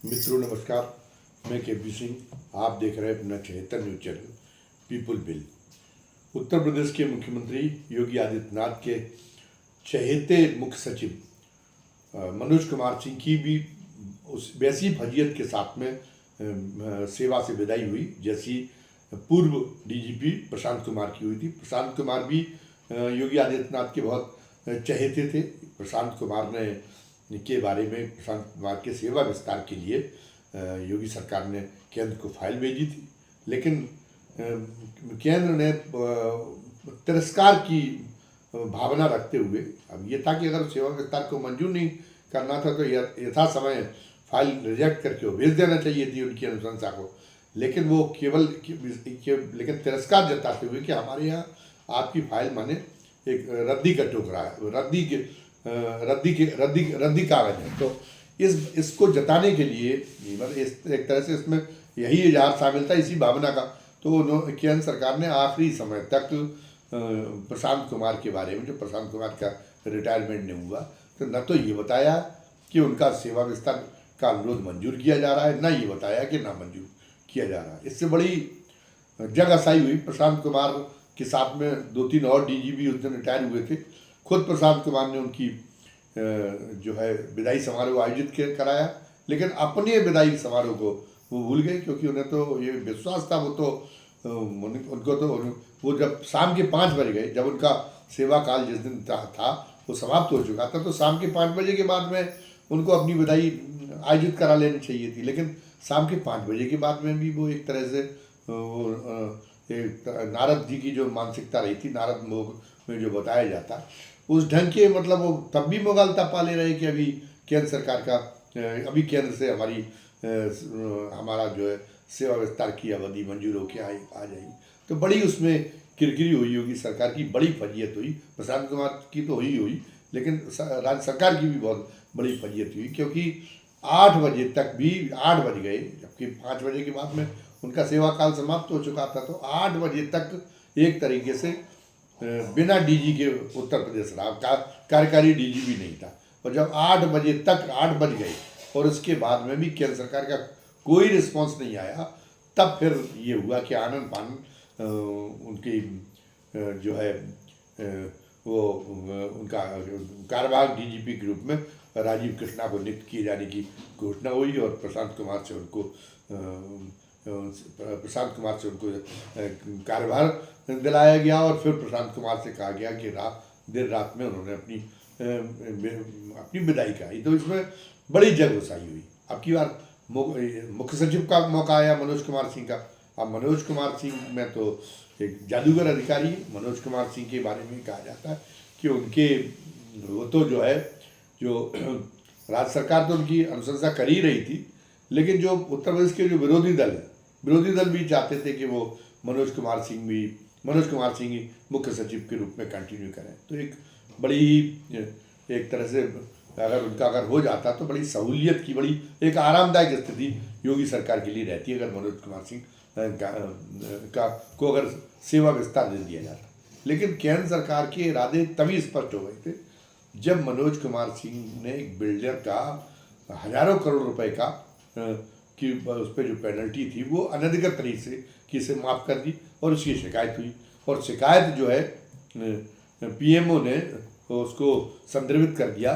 मित्रों नमस्कार। मैं के सिंह, आप देख रहे हैं अपना 76 news channel people bill. Uttar Pradesh के मुख्यमंत्री योगी आदित्यनाथ के चहेते मुख्य सचिव मनोज कुमार सिंह की भी उस वैसी फजीयत के साथ में सेवा से विदाई हुई जैसी पूर्व डीजीपी प्रशांत कुमार की हुई थी। प्रशांत कुमार भी योगी आदित्यनाथ के बहुत चहेते थे। प्रशांत कुमार ने के बारे में प्रशांत कुमार के सेवा विस्तार के लिए योगी सरकार ने केंद्र को फाइल भेजी थी, लेकिन केंद्र ने तिरस्कार की भावना रखते हुए अब ये था कि अगर सेवा विस्तार को मंजूर नहीं करना था तो यथा समय फाइल रिजेक्ट करके वो भेज देना चाहिए थी उनकी अनुशंसा को। लेकिन वो लेकिन तिरस्कार जताते हुए कि हमारे यहाँ आपकी फाइल माने एक रद्दी का टोकरा है, रद्दी कागज है। तो इसको जताने के लिए मतलब एक तरह से इसमें यही इजहार शामिल था, इसी भावना का। तो केंद्र सरकार ने आखिरी समय तक प्रशांत कुमार के बारे में, जो प्रशांत कुमार का रिटायरमेंट नहीं हुआ, तो न तो ये बताया कि उनका सेवा विस्तार का अनुरोध मंजूर किया जा रहा है, न ये बताया कि ना मंजूर किया जा रहा है। इससे बड़ी जगहसाई हुई। प्रशांत कुमार के साथ में 2-3 और डीजीपी उस दिन रिटायर हुए थे। खुद प्रशांत कुमार ने उनकी जो है विदाई समारोह आयोजित कराया, लेकिन अपने विदाई समारोह को वो भूल गए, क्योंकि उन्हें तो ये विश्वास था उनको तो वो जब शाम के 5 बज गए, जब उनका सेवा काल जिस दिन था वो समाप्त हो चुका था, तो शाम के 5 बजे के बाद में उनको अपनी विदाई आयोजित करा लेनी चाहिए थी। लेकिन शाम के 5 बजे के बाद में भी वो एक तरह से नारद जी की जो मानसिकता रही थी, नारद मोग में जो बताया जाता, उस ढंग के मतलब वो तब भी मोगालता पा ले रहे कि अभी केंद्र सरकार का अभी केंद्र से हमारा जो है सेवा विस्तार की अवधि मंजूर होकर आ जाएगी। तो बड़ी उसमें किरकिरी हुई, योगी सरकार की बड़ी फजीयत हुई। प्रशांत कुमार की तो हुई, लेकिन राज्य सरकार की भी बहुत बड़ी फजीयत हुई, क्योंकि 8 बजे तक भी 8 बज गए, जबकि 5 बजे के बाद में उनका सेवा काल समाप्त हो चुका था। तो 8 बजे तक एक तरीके से बिना डीजी के उत्तर प्रदेश रहा, कार्यकारी डीजी भी नहीं था। और जब 8 बजे तक 8 बज गए और उसके बाद में भी केंद्र सरकार का कोई रिस्पांस नहीं आया, तब फिर ये हुआ कि आनंद फानंद उनकी जो है वो उनका कार्यवाहक डीजीपी के रूप में राजीव कृष्णा को नियुक्त किए जाने की घोषणा हुई और प्रशांत कुमार से उनको कार्यभार दिलाया गया। और फिर प्रशांत कुमार से कहा गया कि देर रात में उन्होंने अपनी विदाई कराई। तो इसमें बड़ी जगहसाई हुई। अब की बार मुख्य सचिव का मौका आया मनोज कुमार सिंह का। अब मनोज कुमार सिंह में तो एक जादूगर अधिकारी है। मनोज कुमार सिंह के बारे में कहा जाता है कि वो तो जो है राज्य सरकार तो उनकी अनुशंसा कर ही रही थी, लेकिन जो उत्तर प्रदेश के जो विरोधी दल भी चाहते थे कि वो मनोज कुमार सिंह ही मुख्य सचिव के रूप में कंटिन्यू करें। तो एक बड़ी एक तरह से अगर हो जाता तो बड़ी सहूलियत की, बड़ी एक आरामदायक स्थिति योगी सरकार के लिए रहती है अगर मनोज कुमार सिंह को अगर सेवा विस्तार दे दिया जाता। लेकिन केंद्र सरकार के इरादे तभी स्पष्ट हो गए थे जब मनोज कुमार सिंह ने एक बिल्डर का हजारों करोड़ रुपए का कि उस पर जो पेनल्टी थी वो अनधिकृत तरीके से किसे माफ़ कर दी और उसकी शिकायत हुई। और शिकायत जो है पीएमओ ने उसको संदर्भित कर दिया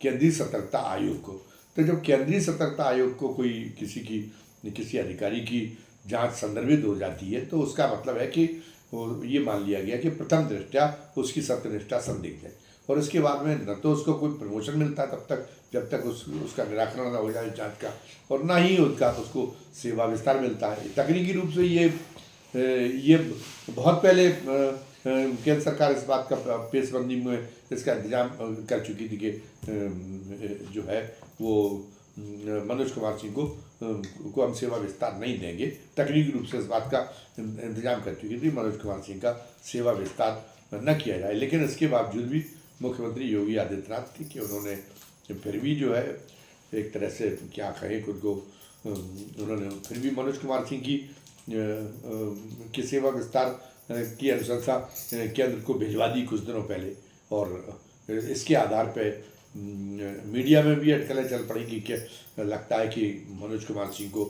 केंद्रीय सतर्कता आयोग को। तो जब केंद्रीय सतर्कता आयोग को किसी अधिकारी की जांच संदर्भित हो जाती है तो उसका मतलब है कि ये मान लिया गया कि प्रथम दृष्टया उसकी सत्यनिष्ठा संदिग्ध है। और उसके बाद में न तो उसको कोई प्रमोशन मिलता तब तक जब तक उसका निराकरण न हो जाए जांच का, और ना ही उसको सेवा विस्तार मिलता है। तकनीकी रूप से ये बहुत पहले केंद्र सरकार इस बात का पेशबंदी में इसका इंतजाम कर चुकी थी कि जो है वो मनोज कुमार सिंह को हम सेवा विस्तार नहीं देंगे। तकनीकी रूप से इस बात का इंतजाम कर चुकी थी मनोज कुमार सिंह का सेवा विस्तार न किया जाए। लेकिन इसके बावजूद भी मुख्यमंत्री योगी आदित्यनाथ थी कि उन्होंने फिर भी जो है एक तरह से क्या कहें उनको, उन्होंने फिर भी मनोज कुमार सिंह की सेवा विस्तार की अनुशंसा केंद्र को भिजवा दी कुछ दिनों पहले। और इसके आधार पर मीडिया में भी अटकलें चल पड़ेंगी कि लगता है कि मनोज कुमार सिंह को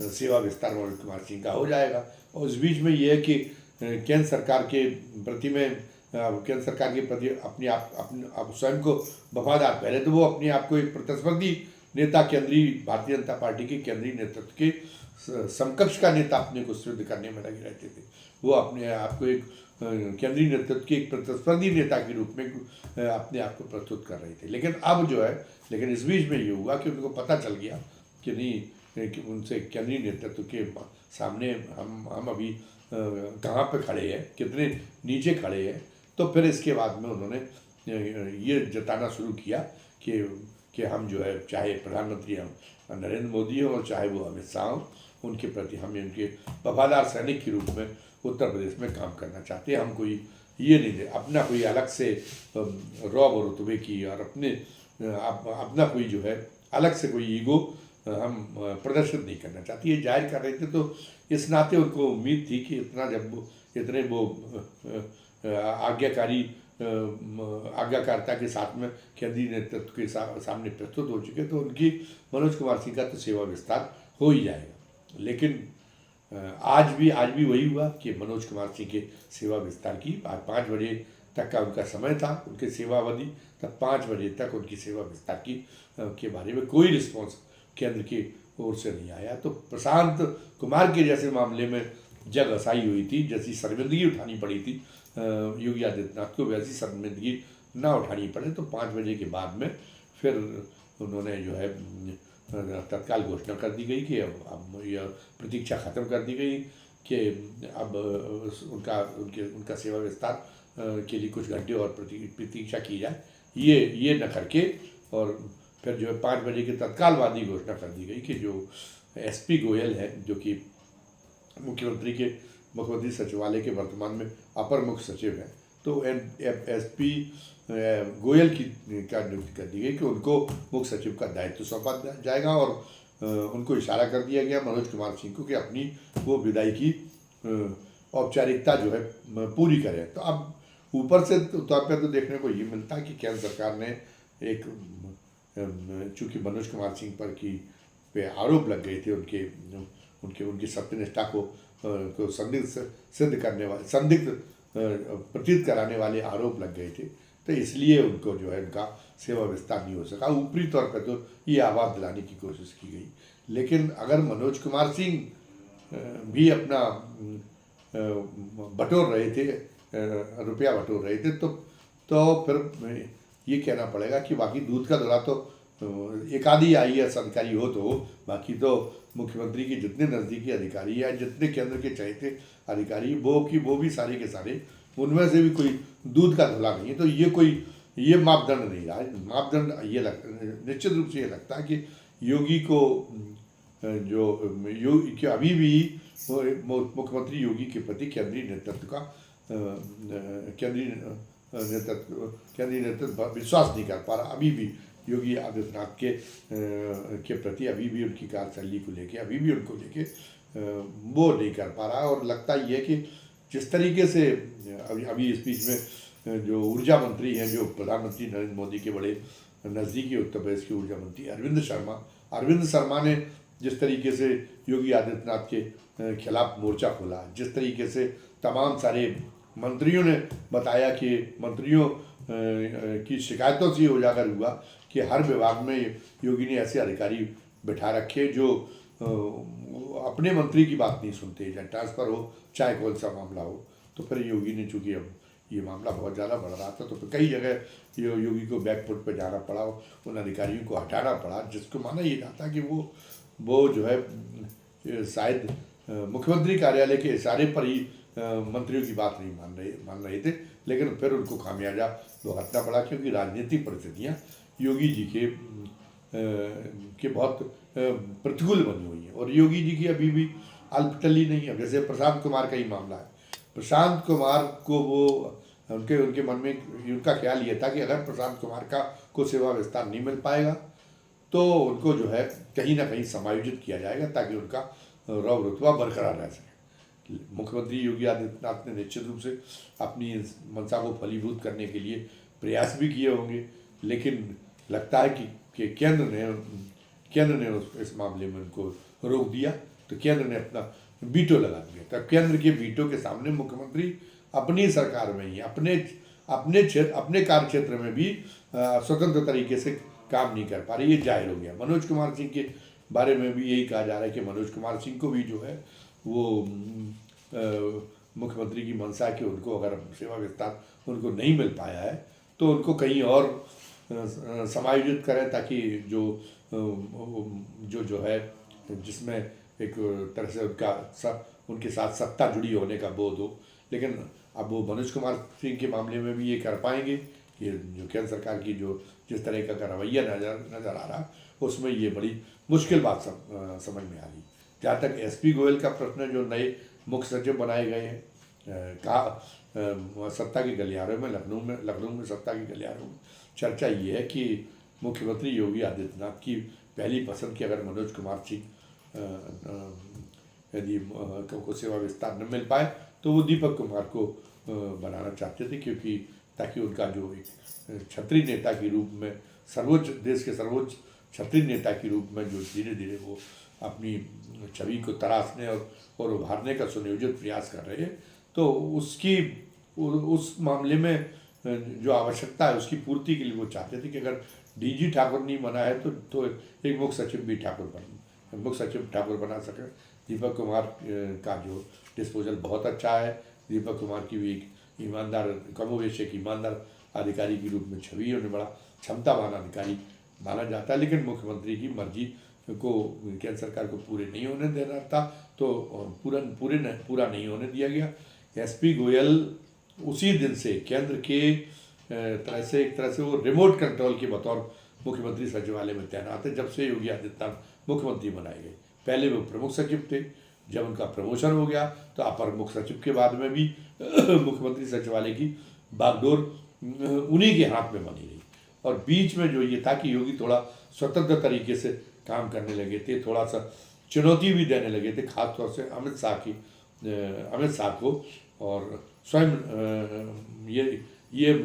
सेवा विस्तार मनोज कुमार सिंह का हो जाएगा। और इस बीच में ये है कि केंद्र सरकार के प्रति में केंद्र सरकार के प्रति अपने आप स्वयं को वफादार, पहले तो वो अपने आप को एक प्रतिस्पर्धी नेता, केंद्रीय भारतीय जनता पार्टी के केंद्रीय नेतृत्व के समकक्ष का नेता अपने को सिद्ध करने में लगे रहते थे। वो अपने आप को एक केंद्रीय नेतृत्व के एक प्रतिस्पर्धी नेता के रूप में अपने आप को प्रस्तुत कर रहे थे। लेकिन अब जो है, लेकिन इस बीच में ये हुआ कि उनको पता चल गया कि नहीं, कि उनसे केंद्रीय नेतृत्व के सामने हम अभी कहाँ पे खड़े हैं, कितने नीचे खड़े हैं। तो फिर इसके बाद में उन्होंने ये जताना शुरू किया कि हम जो है, चाहे प्रधानमंत्री हम नरेंद्र मोदी हो और चाहे वो अमित शाह हो, उनके प्रति हम उनके वफादार सैनिक के रूप में उत्तर प्रदेश में काम करना चाहते हैं। हम कोई ये नहीं दे अपना कोई अलग से रौब और रुतबे की और अपना कोई जो है अलग से कोई ईगो हम प्रदर्शित नहीं करना चाहते, ये जाहिर कर रहे थे। तो इस नाते उनको उम्मीद थी कि इतने वो आज्ञाकारिता के साथ में केंद्रीय नेतृत्व के सामने प्रस्तुत हो चुके, तो उनकी मनोज कुमार सिंह का तो सेवा विस्तार हो ही जाएगा। लेकिन आज भी वही हुआ कि मनोज कुमार सिंह के सेवा विस्तार की आज 5 बजे तक का उनका समय था, उनके सेवा अवधि, तब 5 बजे तक उनकी सेवा विस्तार की के बारे में कोई रिस्पॉन्स केंद्र की ओर से नहीं आया। तो प्रशांत कुमार के जैसे मामले में जग हसाई हुई थी, जैसी शर्मिंदगी उठानी पड़ी थी योगी आदित्यनाथ को, वैसी शर्मिंदगी ना उठानी पड़े। तो 5 बजे के बाद में फिर उन्होंने जो है तत्काल घोषणा कर दी गई कि अब यह प्रतीक्षा ख़त्म कर दी गई कि अब उनका सेवा विस्तार के लिए कुछ घंटे और प्रतीक्षा की जाए, ये न करके। और फिर जो है 5 बजे की तत्कालवादी घोषणा कर दी गई कि जो एसपी गोयल है, जो कि मुख्यमंत्री सचिवालय के वर्तमान में अपर मुख्य सचिव हैं, तो एसपी गोयल का नियुक्ति कर दी गई कि उनको मुख्य सचिव का दायित्व सौंपा जाएगा। और उनको इशारा कर दिया गया मनोज कुमार सिंह को कि अपनी वो विदाई की औपचारिकता जो है पूरी करें। तो अब ऊपर से तौर पर तो देखने को ये मिलता है कि केंद्र सरकार ने एक, चूँकि मनोज कुमार सिंह पे आरोप लग गए थे, उनकी सत्यनिष्ठा को संदिग्ध प्रतीत कराने वाले आरोप लग गए थे, तो इसलिए उनको जो है उनका सेवा विस्तार नहीं हो सका। ऊपरी तौर पर तो ये आवाज़ दिलाने की कोशिश की गई। लेकिन अगर मनोज कुमार सिंह भी अपना बटोर रहे थे, रुपया बटोर रहे थे, तो फिर ये कहना पड़ेगा कि बाकी दूध का धुला तो एक आधी IAS अधिकारी हो, तो बाकी तो मुख्यमंत्री के जितने नज़दीकी अधिकारी या जितने केंद्र के चहेते अधिकारी वो भी सारे के सारे, उनमें से भी कोई दूध का धुला नहीं है। तो ये मापदंड नहीं रहा। मापदंड निश्चित रूप से ये लगता है कि योगी को अभी भी मुख्यमंत्री योगी के प्रति केंद्रीय नेतृत्व विश्वास नहीं कर पा रहा। अभी भी योगी आदित्यनाथ के प्रति अभी भी उनकी कार्यशैली को लेके, अभी भी उनको लेके वो नहीं कर पा रहा। और लगता ये है कि जिस तरीके से अभी इस बीच में जो ऊर्जा मंत्री हैं, जो प्रधानमंत्री नरेंद्र मोदी के बड़े नज़दीकी उत्तर प्रदेश के ऊर्जा मंत्री अरविंद शर्मा ने जिस तरीके से योगी आदित्यनाथ के खिलाफ मोर्चा खोला, जिस तरीके से तमाम सारे मंत्रियों ने बताया कि मंत्रियों की शिकायतों से उजागर हुआ कि हर विभाग में योगी ने ऐसे अधिकारी बिठा रखे जो अपने मंत्री की बात नहीं सुनते, चाहे ट्रांसफ़र हो चाहे कौन सा मामला हो। तो फिर योगी ने, चूँकि अब ये मामला बहुत ज़्यादा बढ़ रहा था, तो फिर कई जगह योगी को बैकफुट पर जाना पड़ा, उन अधिकारियों को हटाना पड़ा, जिसको माना ये जाता कि वो जो है शायद मुख्यमंत्री कार्यालय के इशारे पर ही मंत्रियों की बात नहीं मान रहे थे। लेकिन फिर उनको खामियाजा भुगतना पड़ा, क्योंकि राजनीतिक परिस्थितियाँ योगी जी के बहुत प्रतिकूल बनी हुई हैं। और योगी जी की अभी भी अल्पटली नहीं है। जैसे प्रशांत कुमार का ही मामला है, प्रशांत कुमार को उनके मन में उनका ख्याल ये था कि अगर प्रशांत कुमार को सेवा विस्तार नहीं मिल पाएगा तो उनको जो है कहीं ना कहीं समायोजित किया जाएगा, ताकि उनका रौब रुतबा बरकरार रह सके। मुख्यमंत्री योगी आदित्यनाथ ने निश्चित रूप से अपनी मंशा को फलीभूत करने के लिए प्रयास भी किए होंगे, लेकिन लगता है कि केंद्र ने इस मामले में उनको रोक दिया, तो केंद्र ने अपना वीटो लगा दिया। तब केंद्र के वीटो के सामने मुख्यमंत्री अपनी सरकार में ही अपने कार्य क्षेत्र में भी स्वतंत्र तरीके से काम नहीं कर पा रही, ये जाहिर हो गया। मनोज कुमार सिंह के बारे में भी यही कहा जा रहा है कि मनोज कुमार सिंह को भी जो है वो मुख्यमंत्री की मंशा कि उनको अगर सेवा विस्तार उनको नहीं मिल पाया है तो उनको कहीं और समायोजित करें, ताकि जो है जिसमें एक तरह से उनके साथ सत्ता जुड़ी होने का बोध हो। लेकिन अब वो मनोज कुमार सिंह के मामले में भी ये कर पाएंगे कि जो केंद्र सरकार की जिस तरह का रवैया नज़र आ रहा, उसमें ये बड़ी मुश्किल बात समझ में आ रही। जहाँ तक एसपी गोयल का प्रश्न, जो नए मुख्य सचिव बनाए गए हैं, सत्ता के गलियारों में लखनऊ में सत्ता के गलियारों में चर्चा ये है कि मुख्यमंत्री योगी आदित्यनाथ की पहली पसंद की अगर मनोज कुमार सिंह यदि को सेवा विस्तार न मिल पाए तो वो दीपक कुमार को बनाना चाहते थे, क्योंकि ताकि उनका जो एक क्षत्रिय नेता के रूप में देश के सर्वोच्च क्षत्रिय नेता के रूप में जो धीरे धीरे वो अपनी छवि को तराशने और उभारने का सुनियोजित प्रयास कर रहे हैं, तो उस मामले में जो आवश्यकता है उसकी पूर्ति के लिए वो चाहते थे कि अगर डीजी ठाकुर नहीं बना है तो एक मुख्य सचिव ठाकुर बना सके। दीपक कुमार का जो डिस्पोजल बहुत अच्छा है, दीपक कुमार की भी एक ईमानदार, कमोवेश एक ईमानदार अधिकारी के रूप में छवि, उन्हें बड़ा क्षमतावान अधिकारी माना जाता है। लेकिन मुख्यमंत्री की मर्जी को केंद्र सरकार को पूरे नहीं होने देना था, तो पूरा नहीं होने दिया गया। एसपी गोयल उसी दिन से केंद्र के एक तरह से वो रिमोट कंट्रोल के बतौर मुख्यमंत्री सचिवालय में तैनात है जब से योगी आदित्यनाथ मुख्यमंत्री बनाए गए। पहले वो प्रमुख सचिव थे, जब उनका प्रमोशन हो गया तो अपर मुख्य सचिव के बाद में भी मुख्यमंत्री सचिवालय की बागडोर उन्हीं के हाथ में बनी रही। और बीच में जो ये था कि योगी थोड़ा स्वतंत्र तरीके से काम करने लगे थे, थोड़ा सा चुनौती भी देने लगे थे, खासतौर से अमित शाह को, और स्वयं ये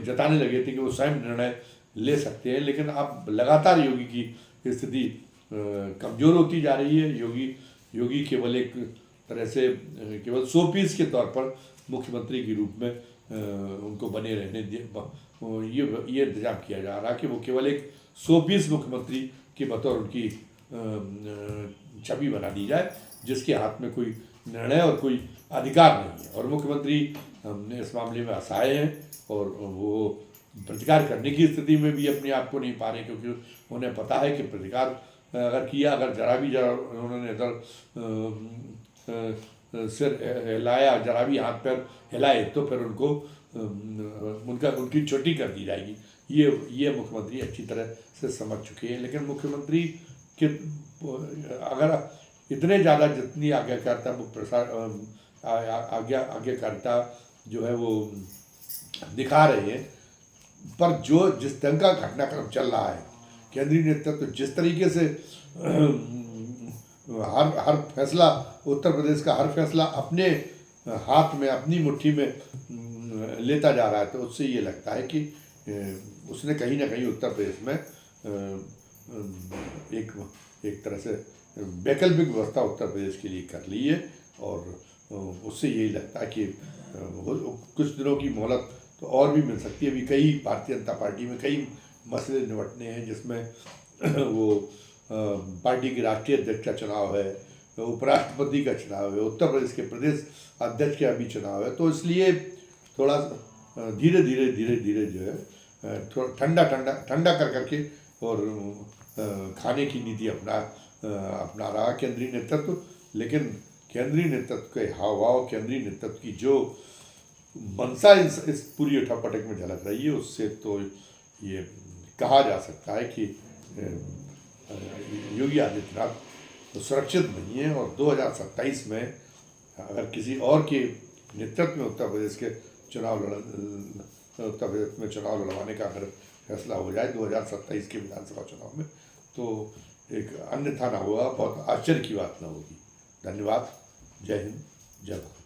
जताने लगे थे कि वो स्वयं निर्णय ले सकते हैं। लेकिन अब लगातार योगी की स्थिति कमज़ोर होती जा रही है। योगी केवल एक तरह से केवल 100 पीस के तौर पर मुख्यमंत्री के रूप में उनको बने रहने ये इंतजाम किया जा रहा कि वो केवल एक 100 पीस मुख्यमंत्री के बतौर उनकी छवि बना दी जाए, जिसके हाथ में कोई निर्णय और कोई अधिकार नहीं है। और मुख्यमंत्री इस मामले में असहाय हैं और वो प्रतिकार करने की स्थिति में भी अपने आप को नहीं पा रहे, क्योंकि उन्हें पता है कि प्रतिकार अगर जरा उन्होंने इधर सिर हिलाया, जरा भी हाथ पैर हिलाए तो फिर उनकी छुट्टी कर दी जाएगी। ये मुख्यमंत्री अच्छी तरह से समझ चुके हैं। लेकिन मुख्यमंत्री के अगर इतने ज़्यादा जितनी आज्ञाकारिता वो आज्ञाकारिता जो है वो दिखा रहे हैं, पर जिस ढंग का घटनाक्रम चल रहा है, केंद्रीय नेतृत्व जिस तरीके से हर फैसला, उत्तर प्रदेश का हर फैसला अपने हाथ में, अपनी मुट्ठी में लेता जा रहा है, तो उससे ये लगता है कि उसने कहीं ना कहीं उत्तर प्रदेश में एक तरह से वैकल्पिक व्यवस्था उत्तर प्रदेश के लिए कर ली है। और उससे यही लगता है कि कुछ दिनों की मोहलत तो और भी मिल सकती है। अभी कई भारतीय जनता पार्टी में कई मसले निपटने हैं, जिसमें वो पार्टी की राष्ट्रीय अध्यक्ष का चुनाव है, उपराष्ट्रपति का चुनाव है, उत्तर प्रदेश के प्रदेश अध्यक्ष का भी चुनाव है। तो इसलिए थोड़ा धीरे धीरे जो है थोड़ा ठंडा कर करके और खाने की नीति अपना रहा केंद्रीय नेतृत्व। लेकिन केंद्रीय नेतृत्व के हाव केंद्रीय नेतृत्व की जो मंशा इस पूरी उठापटक में झलक रही है, उससे तो ये कहा जा सकता है कि योगी आदित्यनाथ तो सुरक्षित नहीं है। और 2027 में अगर किसी और के नेतृत्व में उत्तर प्रदेश में चुनाव लड़वाने का अगर फैसला हो जाए 2027 के विधानसभा चुनाव में, तो एक अन्यथा ना हुआ बहुत आश्चर्य की बात ना होगी। धन्यवाद। जय हिंद, जय भारत।